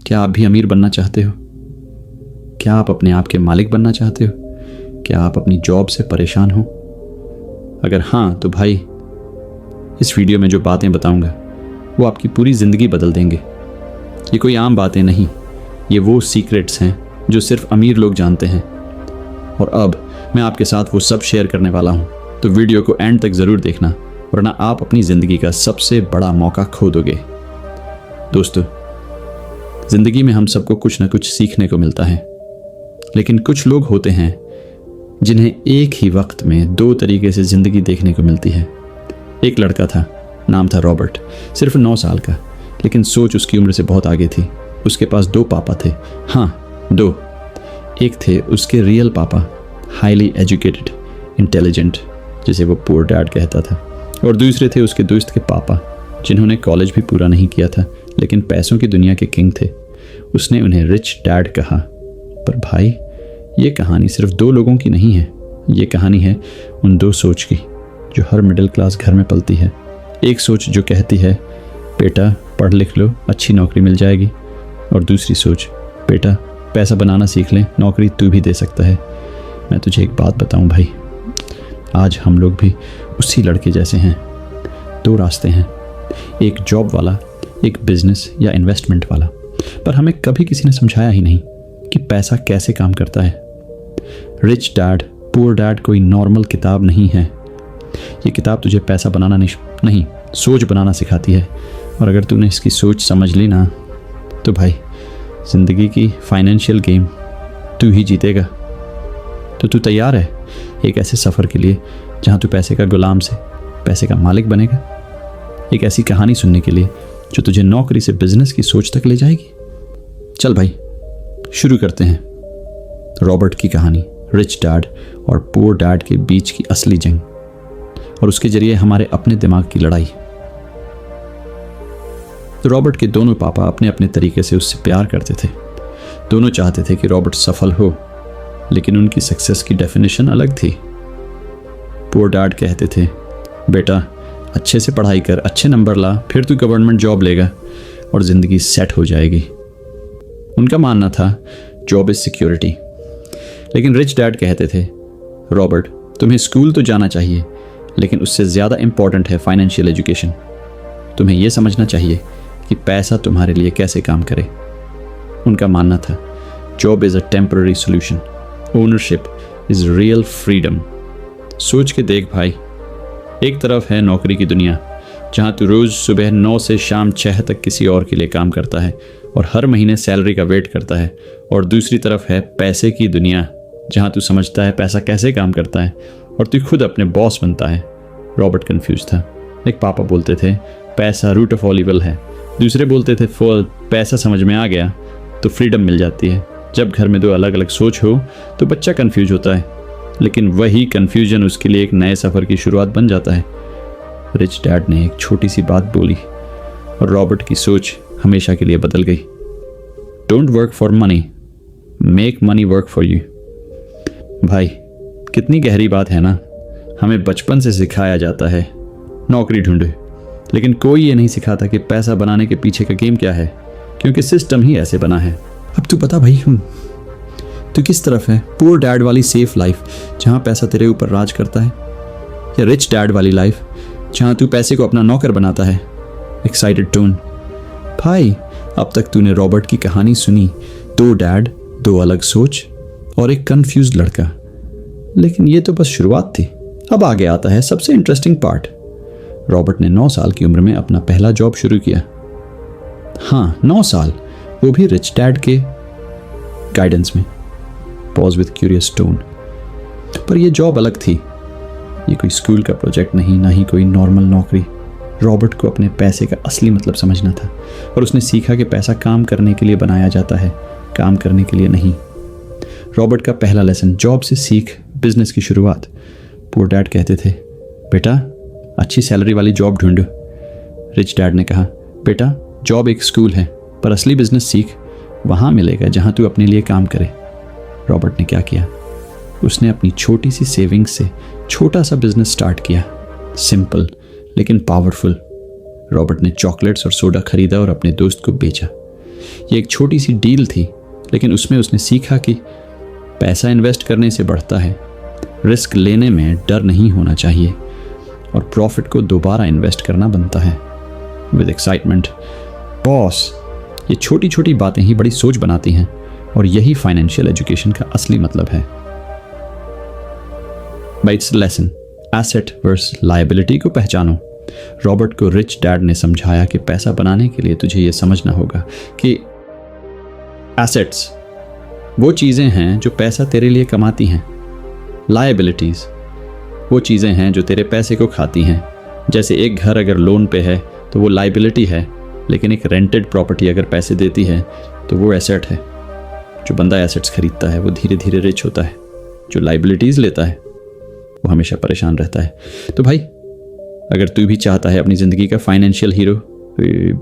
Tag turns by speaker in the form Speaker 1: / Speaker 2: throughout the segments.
Speaker 1: क्या आप भी अमीर बनना चाहते हो? क्या आप अपने आप के मालिक बनना चाहते हो? क्या आप अपनी जॉब से परेशान हो? अगर हाँ तो भाई, इस वीडियो में जो बातें बताऊंगा वो आपकी पूरी ज़िंदगी बदल देंगे। ये कोई आम बातें नहीं, ये वो सीक्रेट्स हैं जो सिर्फ अमीर लोग जानते हैं। और अब मैं आपके साथ वो सब शेयर करने वाला हूँ, तो वीडियो को एंड तक ज़रूर देखना, वरना आप अपनी ज़िंदगी का सबसे बड़ा मौका खो दोगे। दोस्तों, ज़िंदगी में हम सबको कुछ ना कुछ सीखने को मिलता है, लेकिन कुछ लोग होते हैं जिन्हें एक ही वक्त में दो तरीके से ज़िंदगी देखने को मिलती है। एक लड़का था, नाम था रॉबर्ट, सिर्फ 9 साल का, लेकिन सोच उसकी उम्र से बहुत आगे थी। उसके पास 2 पापा थे। हाँ, 2। एक थे उसके रियल पापा, हाईली एजुकेटेड, इंटेलिजेंट, जिसे वो पुअर डैड कहता था, और दूसरे थे उसके दोस्त के पापा, जिन्होंने कॉलेज भी पूरा नहीं किया था, लेकिन पैसों की दुनिया के किंग थे। उसने उन्हें रिच डैड कहा। पर भाई, ये कहानी सिर्फ 2 लोगों की नहीं है। ये कहानी है उन 2 सोच की जो हर मिडिल क्लास घर में पलती है। एक सोच जो कहती है, बेटा पढ़ लिख लो, अच्छी नौकरी मिल जाएगी, और दूसरी सोच, बेटा पैसा बनाना सीख ले, नौकरी तू भी दे सकता है। मैं तुझे एक बात बताऊं भाई, आज हम लोग भी उसी लड़के जैसे हैं। 2 रास्ते हैं, एक जॉब वाला, एक बिजनेस या इन्वेस्टमेंट वाला। पर हमें कभी किसी ने समझाया ही नहीं कि पैसा कैसे काम करता है। रिच डैड पुअर डैड कोई नॉर्मल किताब नहीं है। ये किताब तुझे पैसा बनाना नहीं, सोच बनाना सिखाती है। और अगर तूने इसकी सोच समझ ली ना, तो भाई ज़िंदगी की फाइनेंशियल गेम तू ही जीतेगा। तो तू तैयार है एक ऐसे सफ़र के लिए जहाँ तू पैसे का गुलाम से पैसे का मालिक बनेगा? एक ऐसी कहानी सुनने के लिए जो तुझे नौकरी से बिजनेस की सोच तक ले जाएगी? चल भाई, शुरू करते हैं रॉबर्ट की कहानी, रिच डैड और पुअर डैड के बीच की असली जंग, और उसके जरिए हमारे अपने दिमाग की लड़ाई। तो रॉबर्ट के दोनों पापा अपने अपने तरीके से उससे प्यार करते थे। दोनों चाहते थे कि रॉबर्ट सफल हो, लेकिन उनकी सक्सेस की डेफिनेशन अलग थी। पुअर डैड कहते थे, बेटा अच्छे से पढ़ाई कर, अच्छे नंबर ला, फिर तू गवर्नमेंट जॉब लेगा और ज़िंदगी सेट हो जाएगी। उनका मानना था जॉब इज सिक्योरिटी। लेकिन रिच डैड कहते थे, रॉबर्ट तुम्हें स्कूल तो जाना चाहिए, लेकिन उससे ज़्यादा इंपॉर्टेंट है फाइनेंशियल एजुकेशन। तुम्हें यह समझना चाहिए कि पैसा तुम्हारे लिए कैसे काम करे। उनका मानना था job is a temporary solution, ownership is real freedom. सोच के देख भाई, एक तरफ है नौकरी की दुनिया जहाँ तू रोज़ सुबह 9 से शाम 6 तक किसी और के लिए काम करता है और हर महीने सैलरी का वेट करता है, और दूसरी तरफ है पैसे की दुनिया जहाँ तू समझता है पैसा कैसे काम करता है और तू खुद अपने बॉस बनता है। रॉबर्ट कंफ्यूज था। एक पापा बोलते थे पैसा रूट ऑफ ऑल इविल है, दूसरे बोलते थे पैसा समझ में आ गया तो फ्रीडम मिल जाती है। जब घर में 2 अलग अलग सोच हो तो बच्चा कंफ्यूज होता है, लेकिन वही कंफ्यूजन उसके लिए एक नए सफ़र की शुरुआत बन जाता है। रिच डैड ने एक छोटी सी बात बोली और रॉबर्ट की सोच हमेशा के लिए बदल गई। Don't work for money, make money work for you. भाई कितनी गहरी बात है ना। हमें बचपन से सिखाया जाता है नौकरी ढूंढो, लेकिन कोई ये नहीं सिखाता कि पैसा बनाने के पीछे का गेम क्या है, क्योंकि सिस्टम ही ऐसे बना है। अब तू बता भाई, तू किस तरफ है? पुअर डैड वाली सेफ लाइफ जहाँ पैसा तेरे ऊपर राज करता है, या रिच डैड वाली लाइफ जहाँ तू पैसे को अपना नौकर बनाता है? Excited tone. भाई अब तक तूने रॉबर्ट की कहानी सुनी, 2 डैड, 2 अलग सोच और एक कंफ्यूज लड़का। लेकिन ये तो बस शुरुआत थी। अब आगे आता है सबसे इंटरेस्टिंग पार्ट। रॉबर्ट ने 9 साल की उम्र में अपना पहला जॉब शुरू किया। हाँ, 9 साल, वो भी रिच डैड के गाइडेंस में। Pause with curious tone. पर यह जॉब अलग थी। ये कोई स्कूल का प्रोजेक्ट नहीं, ना ही कोई नॉर्मल नौकरी। रॉबर्ट को अपने पैसे का असली मतलब समझना था, और उसने सीखा कि पैसा काम करने के लिए बनाया जाता है, काम करने के लिए नहीं। रॉबर्ट का पहला लेसन, जॉब से सीख बिजनेस की शुरुआत। पुअर डैड कहते थे, बेटा अच्छी सैलरी वाली जॉब ढूंढो। रिच डैड ने कहा, बेटा जॉब एक स्कूल है, पर असली बिजनेस सीख, वहाँ मिलेगा जहाँ तू अपने लिए काम करे। रॉबर्ट ने क्या किया? उसने अपनी छोटी सी सेविंग्स से छोटा सा बिजनेस स्टार्ट किया। सिंपल लेकिन पावरफुल। रॉबर्ट ने चॉकलेट्स और सोडा खरीदा और अपने दोस्त को बेचा। ये एक छोटी सी डील थी, लेकिन उसमें उसने सीखा कि पैसा इन्वेस्ट करने से बढ़ता है, रिस्क लेने में डर नहीं होना चाहिए और प्रॉफिट को दोबारा इन्वेस्ट करना बनता है विद एक्साइटमेंट। बॉस, ये छोटी छोटी बातें ही बड़ी सोच बनाती हैं और यही फाइनेंशियल एजुकेशन का असली मतलब है। Bytes lesson, asset versus liability को पहचानो। रॉबर्ट को रिच डैड ने समझाया कि पैसा बनाने के लिए तुझे यह समझना होगा कि एसेट्स वो चीज़ें हैं जो पैसा तेरे लिए कमाती हैं, लायबिलिटीज़ वो चीज़ें हैं जो तेरे पैसे को खाती हैं। जैसे एक घर अगर लोन पे है तो वो लायबिलिटी है, लेकिन एक रेंटेड प्रॉपर्टी अगर पैसे देती है तो वो एसेट है। जो बंदा एसेट्स खरीदता है वो धीरे धीरे रिच होता है, जो लायबिलिटीज़ लेता है वो हमेशा परेशान रहता है। तो भाई, अगर तू भी चाहता है अपनी ज़िंदगी का फाइनेंशियल हीरो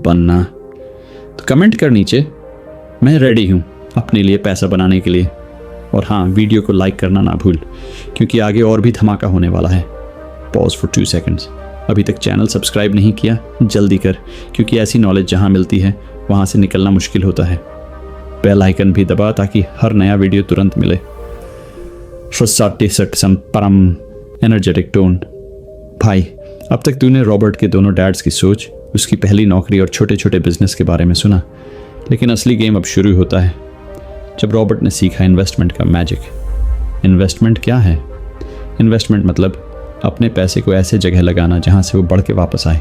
Speaker 1: बनना तो कमेंट कर नीचे, मैं रेडी हूँ अपने लिए पैसा बनाने के लिए। और हाँ, वीडियो को लाइक करना ना भूल, क्योंकि आगे और भी धमाका होने वाला है। Pause for 2 seconds. अभी तक चैनल सब्सक्राइब नहीं किया, जल्दी कर, क्योंकि ऐसी नॉलेज जहाँ मिलती है वहाँ से निकलना मुश्किल होता है। बेल आइकन भी दबा ताकि हर नया वीडियो तुरंत मिले। परम एनर्जेटिक टोन। भाई, अब तक तूने रॉबर्ट के दोनों डैड्स की सोच, उसकी पहली नौकरी और छोटे छोटे बिजनेस के बारे में सुना, लेकिन असली गेम अब शुरू होता है जब रॉबर्ट ने सीखा इन्वेस्टमेंट का मैजिक। इन्वेस्टमेंट क्या है? इन्वेस्टमेंट मतलब अपने पैसे को ऐसे जगह लगाना जहां से वो बढ़ के वापस आए,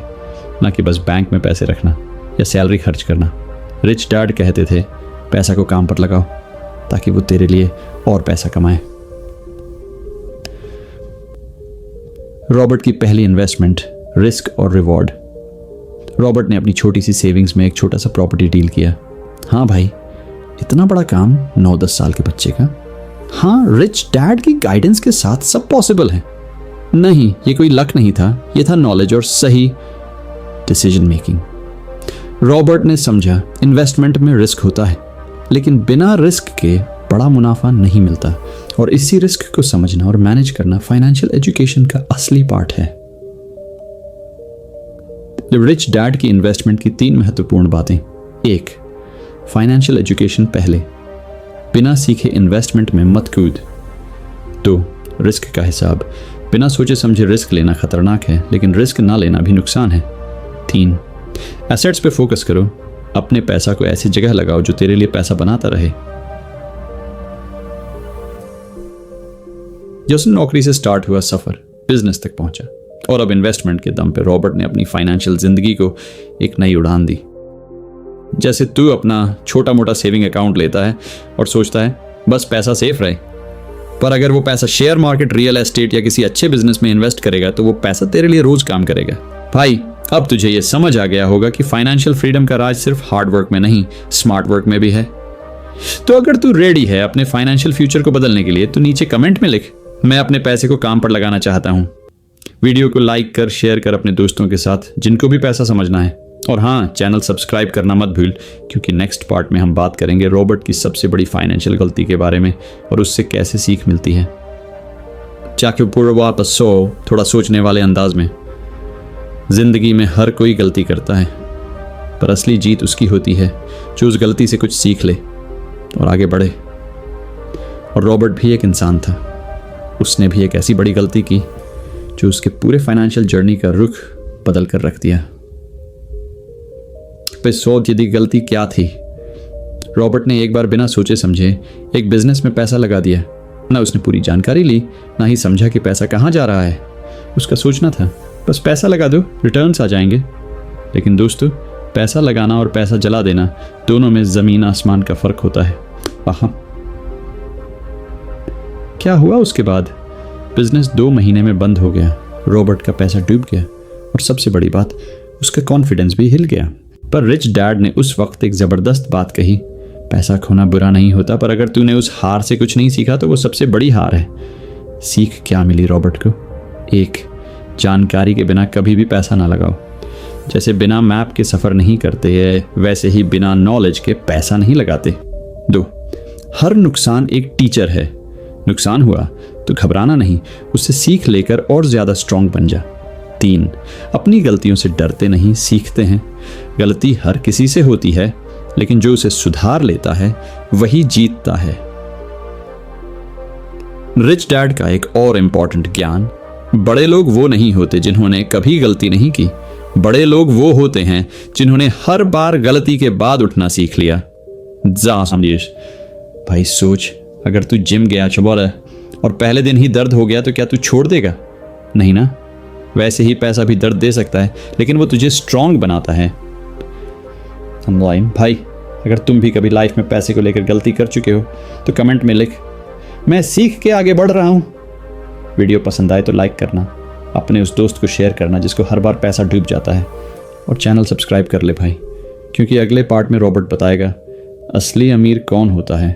Speaker 1: ना कि बस बैंक में पैसे रखना या सैलरी खर्च करना। रिच डैड कहते थे पैसा को काम पर लगाओ ताकि वो तेरे लिए और पैसा कमाए। रॉबर्ट की पहली इन्वेस्टमेंट, रिस्क और रिवॉर्ड। रॉबर्ट ने अपनी छोटी सी सेविंग्स में एक छोटा सा प्रॉपर्टी डील किया। हाँ भाई, इतना बड़ा काम 9-10 साल के बच्चे का। हाँ, रिच डैड की गाइडेंस के साथ सब पॉसिबल है। नहीं, ये कोई लक नहीं था, ये था नॉलेज और सही डिसीजन मेकिंग। रॉबर्ट ने समझा इन्वेस्टमेंट में रिस्क होता है, लेकिन बिना रिस्क के बड़ा मुनाफा नहीं मिलता, और इसी रिस्क को समझना और मैनेज करना फाइनेंशियल एजुकेशन का असली पार्ट है। रिच डैड की इन्वेस्टमेंट की 3 महत्वपूर्ण बातें। 1, फाइनेंशियल एजुकेशन पहले, बिना सीखे इन्वेस्टमेंट में मत कूद। 2, रिस्क का हिसाब, बिना सोचे समझे रिस्क लेना खतरनाक है, लेकिन रिस्क ना लेना भी नुकसान है। 3, एसेट्स पे फोकस करो, अपने पैसा को ऐसी जगह लगाओ जो तेरे लिए पैसा बनाता रहे। जैसे नौकरी से स्टार्ट हुआ सफर बिजनेस तक पहुंचा, और अब इन्वेस्टमेंट के दम पे रॉबर्ट ने अपनी फाइनेंशियल जिंदगी को एक नई उड़ान दी। जैसे तू अपना छोटा मोटा सेविंग अकाउंट लेता है और सोचता है बस पैसा सेफ रहे, पर अगर वो पैसा शेयर मार्केट, रियल एस्टेट या किसी अच्छे बिजनेस में इन्वेस्ट करेगा तो वो पैसा तेरे लिए रोज काम करेगा। भाई, अब तुझे ये समझ आ गया होगा कि फाइनेंशियल फ्रीडम का राज सिर्फ हार्ड वर्क में नहीं, स्मार्ट वर्क में भी है। तो अगर तू रेडी है अपने फाइनेंशियल फ्यूचर को बदलने के लिए तो नीचे कमेंट में लिख, मैं अपने पैसे को काम पर लगाना चाहता हूं। वीडियो को लाइक कर, शेयर कर अपने दोस्तों के साथ जिनको भी पैसा समझना है। और हाँ, चैनल सब्सक्राइब करना मत भूल, क्योंकि नेक्स्ट पार्ट में हम बात करेंगे रॉबर्ट की सबसे बड़ी फाइनेंशियल गलती के बारे में और उससे कैसे सीख मिलती है। जाके पूरा वापस सो, थोड़ा सोचने वाले अंदाज में। जिंदगी में हर कोई गलती करता है, पर असली जीत उसकी होती है जो उस गलती से कुछ सीख ले और आगे बढ़े। और रॉबर्ट भी एक इंसान था, उसने भी एक ऐसी बड़ी गलती की जो उसके पूरे फाइनेंशियल जर्नी का रुख बदल कर रख दिया। सोच यदि गलती क्या थी? रॉबर्ट ने एक बार बिना सोचे समझे एक बिजनेस में पैसा लगा दिया। ना उसने पूरी जानकारी ली, ना ही समझा कि पैसा कहाँ जा रहा है। उसका सोचना था बस पैसा लगा दो, रिटर्न्स आ जाएंगे। लेकिन दोस्तों, पैसा लगाना और पैसा जला देना दोनों में जमीन आसमान का फर्क होता है। क्या हुआ उसके बाद? बिजनेस 2 महीने में बंद हो गया, रॉबर्ट का पैसा डूब गया और सबसे बड़ी बात, उसका कॉन्फिडेंस भी हिल गया। पर रिच डैड ने उस वक्त एक जबरदस्त बात कही, पैसा खोना बुरा नहीं होता, पर अगर तूने उस हार से कुछ नहीं सीखा तो वो सबसे बड़ी हार है। सीख क्या मिली रॉबर्ट को? 1, जानकारी के बिना कभी भी पैसा ना लगाओ। जैसे बिना मैप के सफर नहीं करते है, वैसे ही बिना नॉलेज के पैसा नहीं लगाते। 2, हर नुकसान एक टीचर है। नुकसान हुआ तो घबराना नहीं, उससे सीख लेकर और ज्यादा स्ट्रांग बन जा। 3, अपनी गलतियों से डरते नहीं, सीखते हैं। गलती हर किसी से होती है, लेकिन जो उसे सुधार लेता है वही जीतता है। रिच डैड का एक और इंपॉर्टेंट ज्ञान, बड़े लोग वो नहीं होते जिन्होंने कभी गलती नहीं की, बड़े लोग वो होते हैं जिन्होंने हर बार गलती के बाद उठना सीख लिया। जा समझिश भाई, सोच अगर तू जिम गया चबोल और पहले दिन ही दर्द हो गया तो क्या तू छोड़ देगा? नहीं ना। वैसे ही पैसा भी दर्द दे सकता है, लेकिन वो तुझे स्ट्रांग बनाता है। भाई, अगर तुम भी कभी लाइफ में पैसे को लेकर गलती कर चुके हो तो कमेंट में लिख, मैं सीख के आगे बढ़ रहा हूं। वीडियो पसंद आए तो लाइक करना, अपने उस दोस्त को शेयर करना जिसको हर बार पैसा डूब जाता है, और चैनल सब्सक्राइब कर ले भाई, क्योंकि अगले पार्ट में रॉबर्ट बताएगा असली अमीर कौन होता है,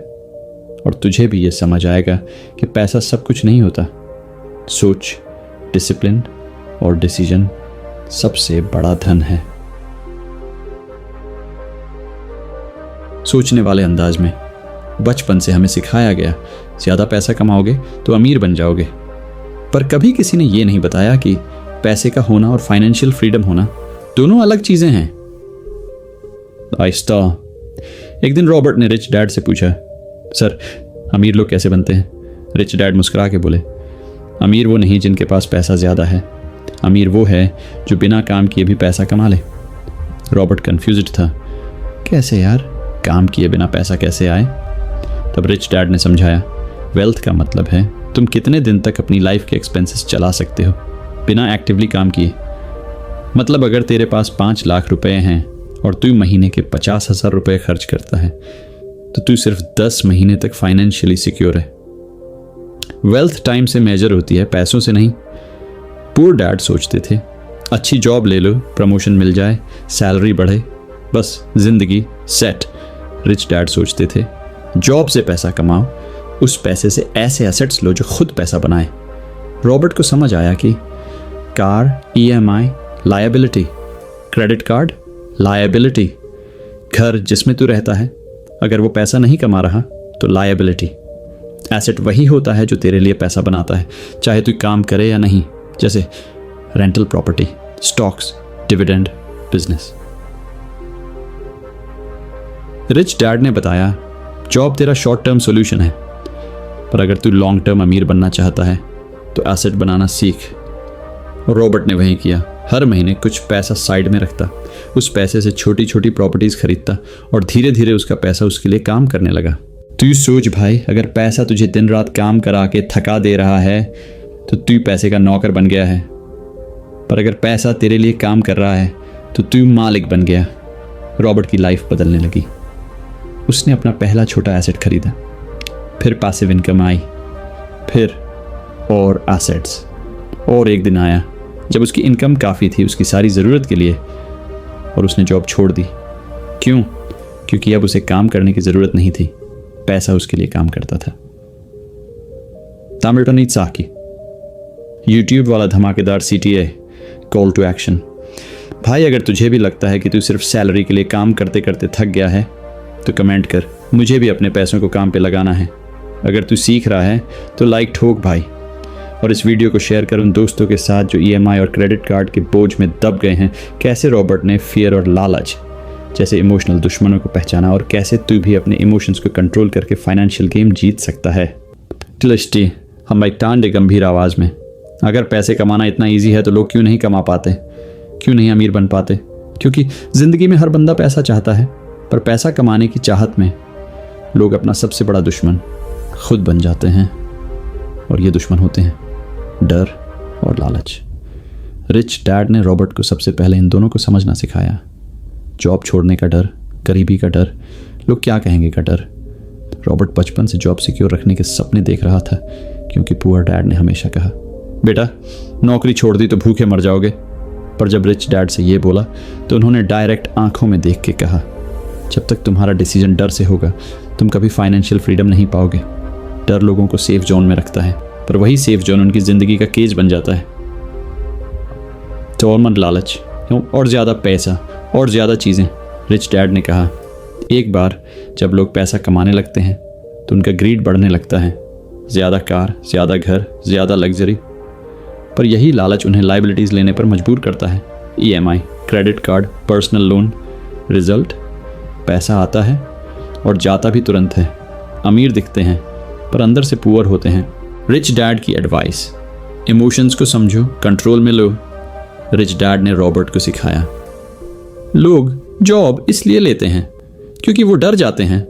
Speaker 1: और तुझे भी ये समझ आएगा कि पैसा सब कुछ नहीं होता। सोच, डिसिप्लिन और डिसीजन सबसे बड़ा धन है। सोचने वाले अंदाज में बचपन से हमें सिखाया गया, ज्यादा पैसा कमाओगे तो अमीर बन जाओगे, पर कभी किसी ने यह नहीं बताया कि पैसे का होना और फाइनेंशियल फ्रीडम होना दोनों अलग चीजें हैं। आहिस्ता। एक दिन रॉबर्ट ने रिच डैड से पूछा, सर, अमीर लोग कैसे बनते हैं? रिच डैड मुस्कुरा के बोले, अमीर वो नहीं जिनके पास पैसा ज्यादा है, अमीर वो है जो बिना काम किए भी पैसा कमा ले। रॉबर्ट कंफ्यूज्ड था, कैसे यार, काम किए बिना पैसा कैसे आए? तब रिच डैड ने समझाया, वेल्थ का मतलब है तुम कितने दिन तक अपनी लाइफ के एक्सपेंसेस चला सकते हो बिना एक्टिवली काम किए। मतलब अगर तेरे पास 5 लाख रुपए हैं और तू महीने के 50,000 रुपए खर्च करता है तो तू सिर्फ 10 महीने तक फाइनेंशियली सिक्योर है। वेल्थ टाइम से मेजर होती है, पैसों से नहीं। पुअर डैड सोचते थे, अच्छी जॉब ले लो, प्रमोशन मिल जाए, सैलरी बढ़े, बस जिंदगी सेट। रिच डैड सोचते थे, जॉब से पैसा कमाओ, उस पैसे से ऐसे एसेट्स लो जो खुद पैसा बनाए। रॉबर्ट को समझ आया कि car EMI liability, credit card liability, घर जिसमें तू रहता है अगर वो पैसा नहीं कमा रहा तो लायबिलिटी। एसेट वही होता है जो तेरे लिए पैसा बनाता है, चाहे तू काम करे या नहीं, जैसे rental property, stocks, dividend, business. Rich dad ने बताया, जॉब तेरा शॉर्ट टर्म सॉल्यूशन है, पर अगर तू लॉन्ग टर्म अमीर बनना चाहता है तो एसेट बनाना सीख। रॉबर्ट ने वही किया, हर महीने कुछ पैसा साइड में रखता, उस पैसे से छोटी छोटी प्रॉपर्टीज खरीदता और धीरे धीरे उसका पैसा उसके लिए काम करने लगा। तू सोच भाई, अगर पैसा तुझे दिन रात काम करा के थका दे रहा है तो तू पैसे का नौकर बन गया है, पर अगर पैसा तेरे लिए काम कर रहा है तो तू मालिक बन गया। रॉबर्ट की लाइफ बदलने लगी। उसने अपना पहला छोटा एसेट खरीदा, फिर पैसिव इनकम आई, फिर और एसेट्स, और एक दिन आया जब उसकी इनकम काफ़ी थी उसकी सारी ज़रूरत के लिए, और उसने जॉब छोड़ दी। क्यों? क्योंकि अब उसे काम करने की ज़रूरत नहीं थी, पैसा उसके लिए काम करता था। तामिल्टन साकी, यूट्यूब वाला धमाकेदार CTA कॉल टू एक्शन। भाई, अगर तुझे भी लगता है कि तू सिर्फ सैलरी के लिए काम करते करते थक गया है तो कमेंट कर, मुझे भी अपने पैसों को काम पे लगाना है। अगर तू सीख रहा है तो लाइक ठोक भाई, और इस वीडियो को शेयर कर उन दोस्तों के साथ जो EMI और क्रेडिट कार्ड के बोझ में दब गए हैं। कैसे रॉबर्ट ने फियर और लालच जैसे इमोशनल दुश्मनों को पहचाना, और कैसे तू भी अपने इमोशंस को कंट्रोल करके फाइनेंशियल गेम जीत सकता है। टिलिस्टी हम भाई टांडे गंभीर आवाज़ में, अगर पैसे कमाना इतना ईजी है तो लोग क्यों नहीं कमा पाते, क्यों नहीं अमीर बन पाते? क्योंकि ज़िंदगी में हर बंदा पैसा चाहता है, पर पैसा कमाने की चाहत में लोग अपना सबसे बड़ा दुश्मन खुद बन जाते हैं, और ये दुश्मन होते हैं डर और लालच। रिच डैड ने रॉबर्ट को सबसे पहले इन दोनों को समझना सिखाया। जॉब छोड़ने का डर, गरीबी का डर, लोग क्या कहेंगे का डर। रॉबर्ट बचपन से जॉब सिक्योर रखने के सपने देख रहा था, क्योंकि पुअर डैड ने हमेशा कहा, बेटा नौकरी छोड़ दी तो भूखे मर जाओगे। पर जब रिच डैड से ये बोला तो उन्होंने डायरेक्ट आंखों में देख के कहा, जब तक तुम्हारा डिसीजन डर से होगा तुम कभी फाइनेंशियल फ्रीडम नहीं पाओगे। डर लोगों को सेफ जोन में रखता है, पर वही सेफ जोन उनकी ज़िंदगी का केज बन जाता है। तो और मन लालच, और ज़्यादा पैसा और ज़्यादा चीज़ें। रिच डैड ने कहा, एक बार जब लोग पैसा कमाने लगते हैं तो उनका ग्रीड बढ़ने लगता है, ज़्यादा कार, ज़्यादा घर, ज़्यादा लग्जरी। पर यही लालच उन्हें लाइबिलिटीज़ लेने पर मजबूर करता है। EMI, credit card, personal loan. Result पैसा आता है और जाता भी तुरंत है। अमीर दिखते हैं पर अंदर से पुअर होते हैं। रिच डैड की एडवाइस, इमोशंस को समझो, कंट्रोल में लो। रिच डैड ने रॉबर्ट को सिखाया। लोग जॉब इसलिए लेते हैं क्योंकि वो डर जाते हैं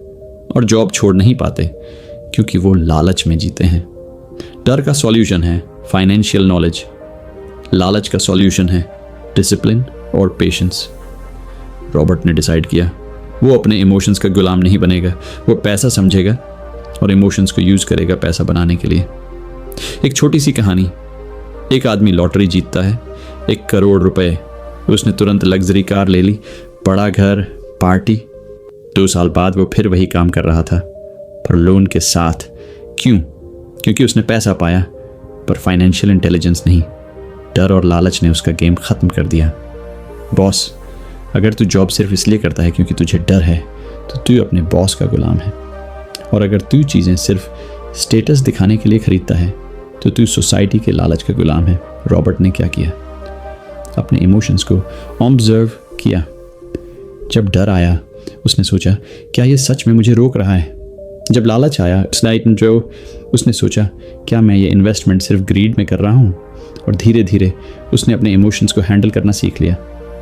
Speaker 1: और जॉब छोड़ नहीं पाते क्योंकि वो लालच में जीते हैं। डर का सॉल्यूशन है फाइनेंशियल नॉलेज, लालच का सॉल्यूशन है डिसिप्लिन और पेशेंस। रॉबर्ट ने डिसाइड किया वो अपने इमोशंस का गुलाम नहीं बनेगा। वो पैसा समझेगा और इमोशंस को यूज करेगा पैसा बनाने के लिए। एक छोटी सी कहानी, एक आदमी लॉटरी जीतता है, 1 करोड़ रुपए। उसने तुरंत लग्जरी कार ले ली, बड़ा घर, पार्टी। 2 साल बाद वो फिर वही काम कर रहा था पर लोन के साथ। क्यों? क्योंकि उसने पैसा पाया पर फाइनेंशियल इंटेलिजेंस नहीं। डर और लालच ने उसका गेम खत्म कर दिया। बॉस, अगर तू जॉब सिर्फ इसलिए करता है क्योंकि तुझे डर है तो तू अपने बॉस का गुलाम है। और अगर तू चीज़ें सिर्फ स्टेटस दिखाने के लिए खरीदता है तो तू सोसाइटी के लालच का गुलाम है। रॉबर्ट ने क्या किया? अपने इमोशंस को ऑब्जर्व किया। जब डर आया उसने सोचा क्या ये सच में मुझे रोक रहा है। जब लालच आया उसने सोचा क्या मैं ये इन्वेस्टमेंट सिर्फ ग्रीड में कर रहा हूँ। और धीरे धीरे उसने अपने इमोशंस को हैंडल करना सीख लिया।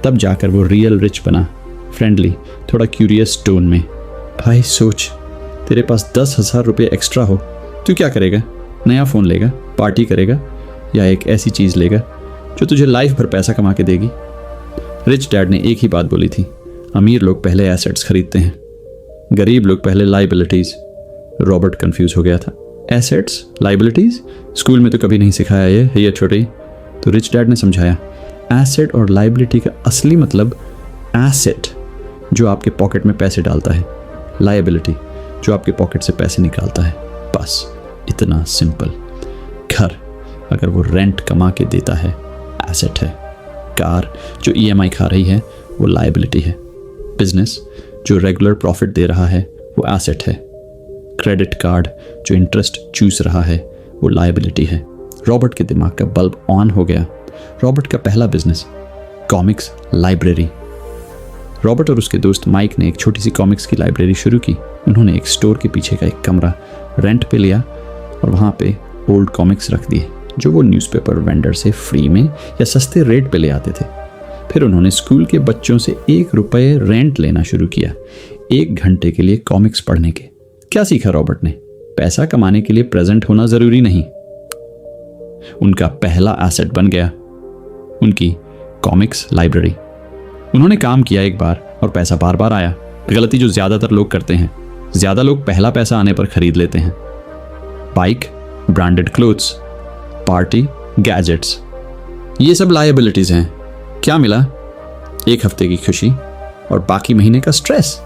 Speaker 1: तब जाकर वो रियल रिच बना, फ्रेंडली, थोड़ा क्यूरियस टोन में। भाई सोच, तेरे पास 10,000 रुपये एक्स्ट्रा हो, तू क्या करेगा? नया फ़ोन लेगा, पार्टी करेगा या एक ऐसी चीज़ लेगा जो तुझे लाइफ भर पैसा कमा के देगी? रिच डैड ने एक ही बात बोली थी, अमीर लोग पहले एसेट्स खरीदते हैं, गरीब लोग पहले लाइबिलिटीज़। रॉबर्ट कंफ्यूज हो गया था। Assets, liabilities? स्कूल में तो कभी नहीं सिखाया ये छोटे। तो रिच डैड ने समझाया, एसेट और लाइबिलिटी का असली मतलब एसेट जो आपके पॉकेट में पैसे डालता है, लाइबिलिटी जो आपके पॉकेट से पैसे निकालता है। बस इतना सिंपल। घर अगर वो रेंट कमा के देता है, एसेट है। कार जो EMI खा रही है, वो लाइबिलिटी है। बिजनेस जो रेगुलर प्रॉफिट दे रहा है, वो एसेट है। क्रेडिट कार्ड जो इंटरेस्ट चूस रहा है, वो लाइबिलिटी है। रॉबर्ट के दिमाग का बल्ब ऑन हो गया। रॉबर्ट का पहला बिजनेस, कॉमिक्स लाइब्रेरी। रॉबर्ट और उसके दोस्त माइक ने एक छोटी सी कॉमिक्स की लाइब्रेरी शुरू की। उन्होंने एक स्टोर के पीछे का एक कमरा रेंट पे लिया और वहाँ पे ओल्ड कॉमिक्स रख दिए जो वो न्यूज़पेपर वेंडर से फ्री में या सस्ते रेट पे ले आते थे। फिर उन्होंने स्कूल के बच्चों से 1 रुपये रेंट लेना शुरू किया 1 घंटे के लिए कॉमिक्स पढ़ने के। क्या सीखा रॉबर्ट ने? पैसा कमाने के लिए प्रेजेंट होना जरूरी नहीं। उनका पहला एसेट बन गया उनकी कॉमिक्स लाइब्रेरी। उन्होंने काम किया एक बार और पैसा बार बार आया। गलती जो ज्यादातर लोग करते हैं, ज्यादा लोग पहला पैसा आने पर खरीद लेते हैं। Bike, branded clothes, party, gadgets, ये सब लायबिलिटीज हैं। क्या मिला? 1 हफ्ते की खुशी और बाकी महीने का स्ट्रेस।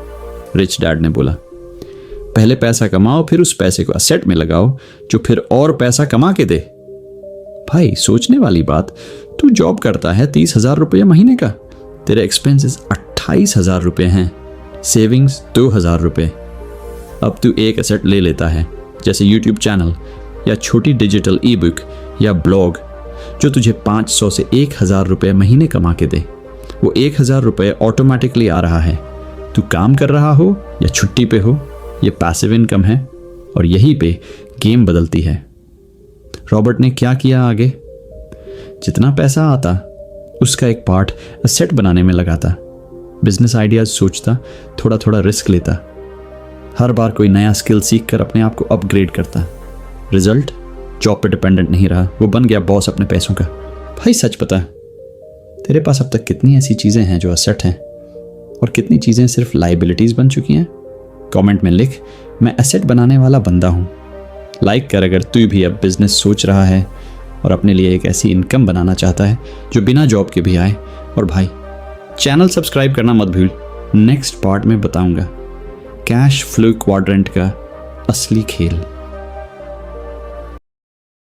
Speaker 1: रिच डैड ने बोला, पहले पैसा कमाओ, फिर उस पैसे को एसेट में लगाओ जो फिर और पैसा कमा के दे। भाई सोचने वाली बात, तू जॉब करता है 30,000 रुपये महीने का, तेरे एक्सपेंसेस 28,000 रुपये हैं, सेविंग्स 2,000 रुपये। अब तू एक एसेट ले लेता है जैसे यूट्यूब चैनल या छोटी डिजिटल ई-बुक या ब्लॉग जो तुझे 500 से 1,000 रुपये महीने कमा के दे। वो 1,000 रुपये ऑटोमेटिकली आ रहा है। तू काम कर रहा हो या छुट्टी पे हो, ये पैसिव इनकम है और यहीं पे गेम बदलती है। रॉबर्ट ने क्या किया आगे? जितना पैसा आता उसका एक पार्ट एसेट बनाने में लगाता, बिजनेस आइडियाज सोचता, थोड़ा थोड़ा रिस्क लेता, हर बार कोई नया स्किल सीख कर अपने आप को अपग्रेड करता। रिजल्ट? जॉब पे डिपेंडेंट नहीं रहा, वो बन गया बॉस अपने पैसों का। भाई सच बता, तेरे पास अब तक कितनी ऐसी चीज़ें हैं जो एसेट हैं और कितनी चीज़ें सिर्फ लाइबिलिटीज़ बन चुकी हैं? कमेंट में लिख, मैं एसेट बनाने वाला बंदा हूँ। लाइक कर अगर तू भी अब बिजनेस सोच रहा है और अपने लिए एक ऐसी इनकम बनाना चाहता है जो बिना जॉब के भी आए। और भाई चैनल सब्सक्राइब करना मत भूल। नेक्स्ट पार्ट में बताऊंगा कैश फ्लो क्वाड्रेंट का असली खेल।